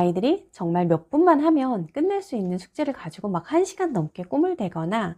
아이들이 정말 몇 분만 하면 끝낼 수 있는 숙제를 가지고 막 1시간 넘게 꿈을 대거나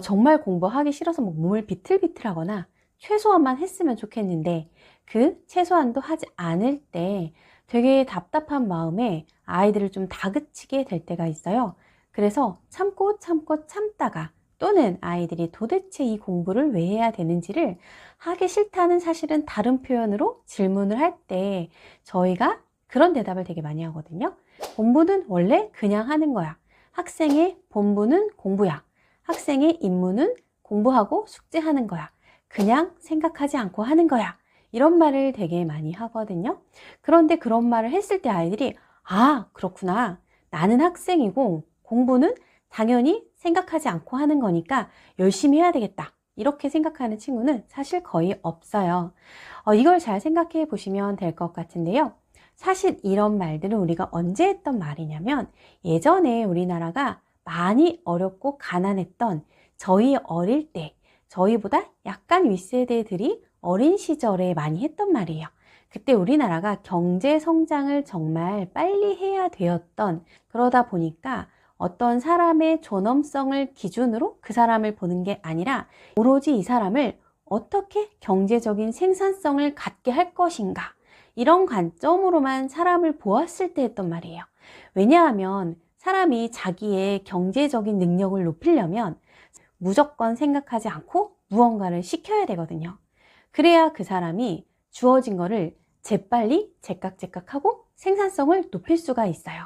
정말 공부하기 싫어서 막 몸을 비틀비틀하거나 최소한만 했으면 좋겠는데 그 최소한도 하지 않을 때 되게 답답한 마음에 아이들을 좀 다그치게 될 때가 있어요. 그래서 참고 참다가 또는 아이들이 도대체 이 공부를 왜 해야 되는지를 하기 싫다는 사실은 다른 표현으로 질문을 할 때 저희가 그런 대답을 되게 많이 하거든요. 공부는 원래 그냥 하는 거야. 학생의 본분은 공부야. 학생의 임무는 공부하고 숙제하는 거야. 그냥 생각하지 않고 하는 거야. 이런 말을 되게 많이 하거든요. 그런데 그런 말을 했을 때 아이들이 아, 그렇구나. 나는 학생이고 공부는 당연히 생각하지 않고 하는 거니까 열심히 해야 되겠다. 이렇게 생각하는 친구는 사실 거의 없어요. 이걸 잘 생각해 보시면 될 것 같은데요. 사실 이런 말들은 우리가 언제 했던 말이냐면 예전에 우리나라가 많이 어렵고 가난했던 저희 어릴 때, 저희보다 약간 윗세대들이 어린 시절에 많이 했던 말이에요. 그때 우리나라가 경제 성장을 정말 빨리 해야 되었던, 그러다 보니까 어떤 사람의 존엄성을 기준으로 그 사람을 보는 게 아니라 오로지 이 사람을 어떻게 경제적인 생산성을 갖게 할 것인가, 이런 관점으로만 사람을 보았을 때 했던 말이에요. 왜냐하면 사람이 자기의 경제적인 능력을 높이려면 무조건 생각하지 않고 무언가를 시켜야 되거든요. 그래야 그 사람이 주어진 거를 재빨리 제깍제깍하고 생산성을 높일 수가 있어요.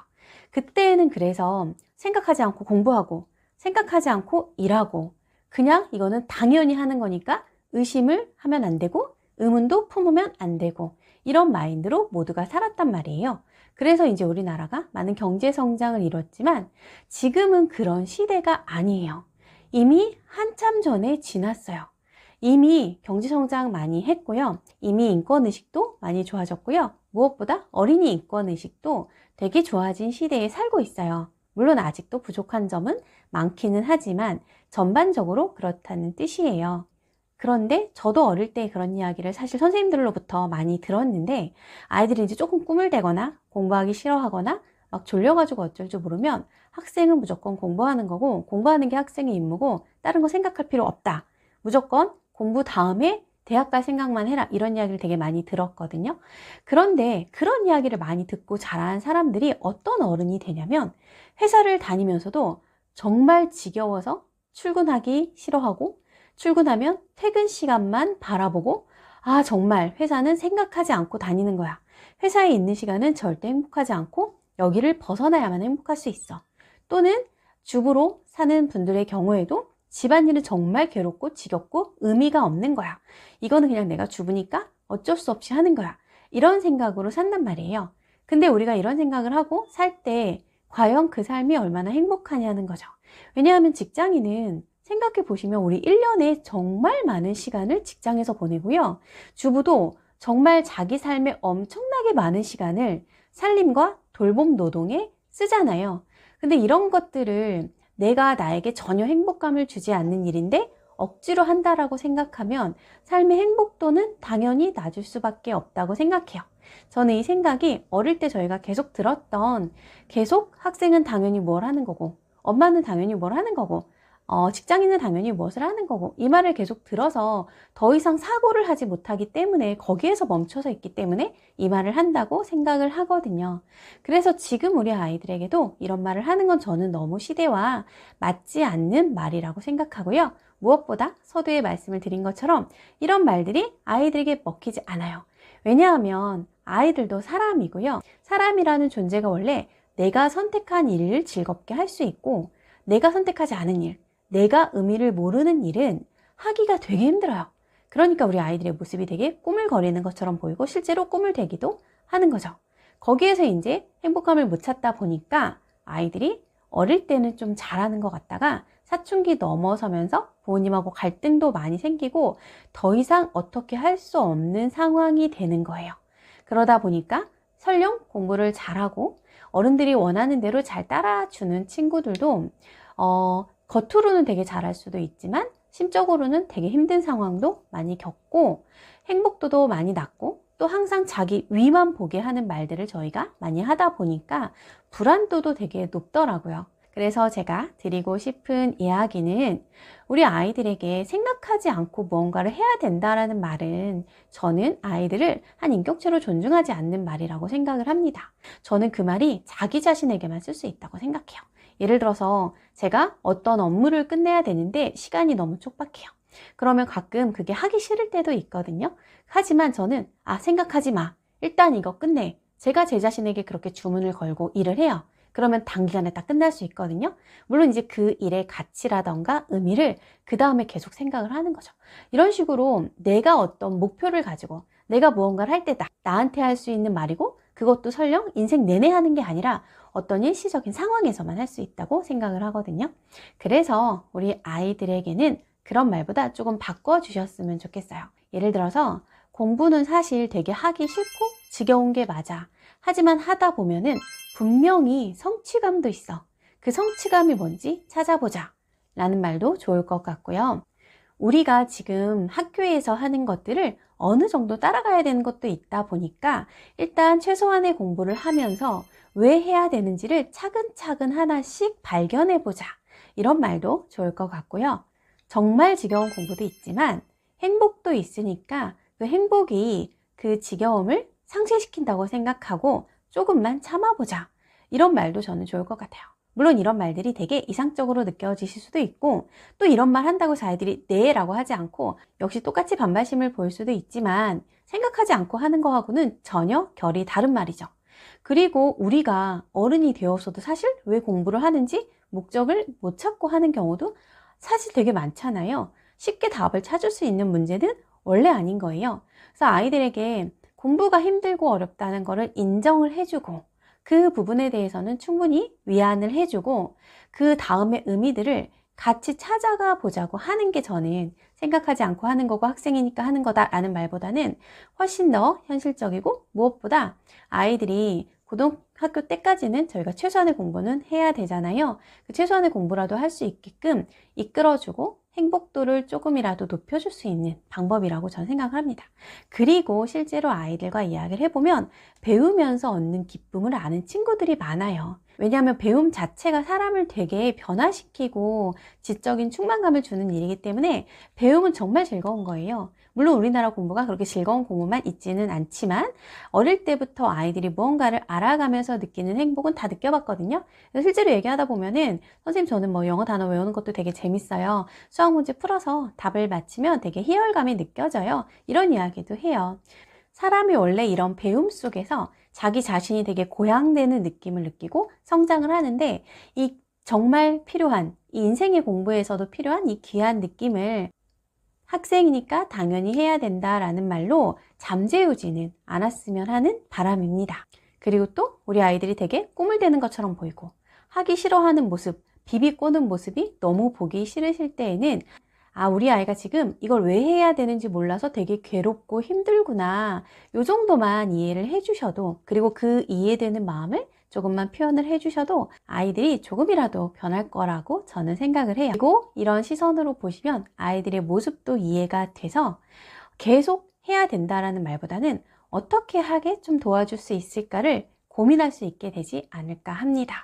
그때는 그래서 생각하지 않고 공부하고 생각하지 않고 일하고 그냥 이거는 당연히 하는 거니까 의심을 하면 안 되고 의문도 품으면 안 되고 이런 마인드로 모두가 살았단 말이에요. 그래서 이제 우리나라가 많은 경제 성장을 이뤘지만 지금은 그런 시대가 아니에요. 이미 한참 전에 지났어요. 이미 경제 성장 많이 했고요. 이미 인권의식도 많이 좋아졌고요. 무엇보다 어린이 인권의식도 되게 좋아진 시대에 살고 있어요. 물론 아직도 부족한 점은 많기는 하지만 전반적으로 그렇다는 뜻이에요. 그런데 저도 어릴 때 그런 이야기를 사실 선생님들로부터 많이 들었는데 아이들이 이제 조금 꿈을 대거나 공부하기 싫어하거나 막 졸려가지고 어쩔 줄 모르면 학생은 무조건 공부하는 거고 공부하는 게 학생의 임무고 다른 거 생각할 필요 없다. 무조건 공부 다음에 대학 갈 생각만 해라. 이런 이야기를 되게 많이 들었거든요. 그런데 그런 이야기를 많이 듣고 자란 사람들이 어떤 어른이 되냐면 회사를 다니면서도 정말 지겨워서 출근하기 싫어하고 출근하면 퇴근 시간만 바라보고 아, 정말 회사는 생각하지 않고 다니는 거야. 회사에 있는 시간은 절대 행복하지 않고 여기를 벗어나야만 행복할 수 있어. 또는 주부로 사는 분들의 경우에도 집안일은 정말 괴롭고 지겹고 의미가 없는 거야. 이거는 그냥 내가 주부니까 어쩔 수 없이 하는 거야. 이런 생각으로 산단 말이에요. 근데 우리가 이런 생각을 하고 살 때 과연 그 삶이 얼마나 행복하냐는 거죠. 왜냐하면 직장인은 생각해 보시면 우리 1년에 정말 많은 시간을 직장에서 보내고요. 주부도 정말 자기 삶에 엄청나게 많은 시간을 살림과 돌봄 노동에 쓰잖아요. 근데 이런 것들을 내가 나에게 전혀 행복감을 주지 않는 일인데 억지로 한다라고 생각하면 삶의 행복도는 당연히 낮을 수밖에 없다고 생각해요. 저는 이 생각이 어릴 때 저희가 계속 들었던 계속 학생은 당연히 뭘 하는 거고 엄마는 당연히 뭘 하는 거고 직장인은 당연히 무엇을 하는 거고 이 말을 계속 들어서 더 이상 사고를 하지 못하기 때문에 거기에서 멈춰서 있기 때문에 이 말을 한다고 생각을 하거든요. 그래서 지금 우리 아이들에게도 이런 말을 하는 건 저는 너무 시대와 맞지 않는 말이라고 생각하고요. 무엇보다 서두에 말씀을 드린 것처럼 이런 말들이 아이들에게 먹히지 않아요. 왜냐하면 아이들도 사람이고요. 사람이라는 존재가 원래 내가 선택한 일을 즐겁게 할 수 있고 내가 선택하지 않은 일, 내가 의미를 모르는 일은 하기가 되게 힘들어요. 그러니까 우리 아이들의 모습이 되게 꾸물거리는 것처럼 보이고 실제로 꾸물대기도 하는 거죠. 거기에서 이제 행복감을 못 찾다 보니까 아이들이 어릴 때는 좀 잘하는 것 같다가 사춘기 넘어서면서 부모님하고 갈등도 많이 생기고 더 이상 어떻게 할 수 없는 상황이 되는 거예요. 그러다 보니까 설령 공부를 잘하고 어른들이 원하는 대로 잘 따라주는 친구들도 겉으로는 되게 잘할 수도 있지만 심적으로는 되게 힘든 상황도 많이 겪고 행복도도 많이 낮고 또 항상 자기 위만 보게 하는 말들을 저희가 많이 하다 보니까 불안도도 되게 높더라고요. 그래서 제가 드리고 싶은 이야기는 우리 아이들에게 생각하지 않고 무언가를 해야 된다라는 말은 저는 아이들을 한 인격체로 존중하지 않는 말이라고 생각을 합니다. 저는 그 말이 자기 자신에게만 쓸 수 있다고 생각해요. 예를 들어서 제가 어떤 업무를 끝내야 되는데 시간이 너무 촉박해요. 그러면 가끔 그게 하기 싫을 때도 있거든요. 하지만 저는 생각하지 마. 일단 이거 끝내. 제가 제 자신에게 그렇게 주문을 걸고 일을 해요. 그러면 단기간에 딱 끝날 수 있거든요. 물론 이제 그 일의 가치라던가 의미를 그 다음에 계속 생각을 하는 거죠. 이런 식으로 내가 어떤 목표를 가지고 내가 무언가를 할 때 나한테 할 수 있는 말이고 그것도 설령 인생 내내 하는 게 아니라 어떤 일시적인 상황에서만 할 수 있다고 생각을 하거든요. 그래서 우리 아이들에게는 그런 말보다 조금 바꿔주셨으면 좋겠어요. 예를 들어서 공부는 사실 되게 하기 싫고 지겨운 게 맞아. 하지만 하다 보면은 분명히 성취감도 있어. 그 성취감이 뭔지 찾아보자 라는 말도 좋을 것 같고요. 우리가 지금 학교에서 하는 것들을 어느 정도 따라가야 되는 것도 있다 보니까 일단 최소한의 공부를 하면서 왜 해야 되는지를 차근차근 하나씩 발견해 보자. 이런 말도 좋을 것 같고요. 정말 지겨운 공부도 있지만 행복도 있으니까 그 행복이 그 지겨움을 상쇄시킨다고 생각하고 조금만 참아보자. 이런 말도 저는 좋을 것 같아요. 물론 이런 말들이 되게 이상적으로 느껴지실 수도 있고 또 이런 말 한다고 해서 아이들이 네 라고 하지 않고 역시 똑같이 반발심을 보일 수도 있지만 생각하지 않고 하는 거하고는 전혀 결이 다른 말이죠. 그리고 우리가 어른이 되어서도 사실 왜 공부를 하는지 목적을 못 찾고 하는 경우도 사실 되게 많잖아요. 쉽게 답을 찾을 수 있는 문제는 원래 아닌 거예요. 그래서 아이들에게 공부가 힘들고 어렵다는 거를 인정을 해주고 그 부분에 대해서는 충분히 위안을 해주고 그 다음의 의미들을 같이 찾아가 보자고 하는 게 저는 생각하지 않고 하는 거고 학생이니까 하는 거다라는 말보다는 훨씬 더 현실적이고 무엇보다 아이들이 고등학교 때까지는 저희가 최소한의 공부는 해야 되잖아요. 그 최소한의 공부라도 할 수 있게끔 이끌어주고 행복도를 조금이라도 높여줄 수 있는 방법이라고 저는 생각을 합니다. 그리고 실제로 아이들과 이야기를 해보면 배우면서 얻는 기쁨을 아는 친구들이 많아요. 왜냐하면 배움 자체가 사람을 되게 변화시키고 지적인 충만감을 주는 일이기 때문에 배움은 정말 즐거운 거예요. 물론 우리나라 공부가 그렇게 즐거운 공부만 있지는 않지만 어릴 때부터 아이들이 무언가를 알아가면서 느끼는 행복은 다 느껴봤거든요. 실제로 얘기하다 보면은 선생님 저는 뭐 영어 단어 외우는 것도 되게 재밌어요. 수학 문제 풀어서 답을 맞히면 되게 희열감이 느껴져요. 이런 이야기도 해요. 사람이 원래 이런 배움 속에서 자기 자신이 되게 고양되는 느낌을 느끼고 성장을 하는데 이 정말 필요한 이 인생의 공부에서도 필요한 이 귀한 느낌을 학생이니까 당연히 해야 된다라는 말로 잠재우지는 않았으면 하는 바람입니다. 그리고 또 우리 아이들이 되게 꿈을 대는 것처럼 보이고 하기 싫어하는 모습, 비비 꼬는 모습이 너무 보기 싫으실 때에는 우리 아이가 지금 이걸 왜 해야 되는지 몰라서 되게 괴롭고 힘들구나. 요 정도만 이해를 해주셔도 그리고 그 이해되는 마음을 조금만 표현을 해주셔도 아이들이 조금이라도 변할 거라고 저는 생각을 해요. 그리고 이런 시선으로 보시면 아이들의 모습도 이해가 돼서 계속 해야 된다라는 말보다는 어떻게 하게 좀 도와줄 수 있을까를 고민할 수 있게 되지 않을까 합니다.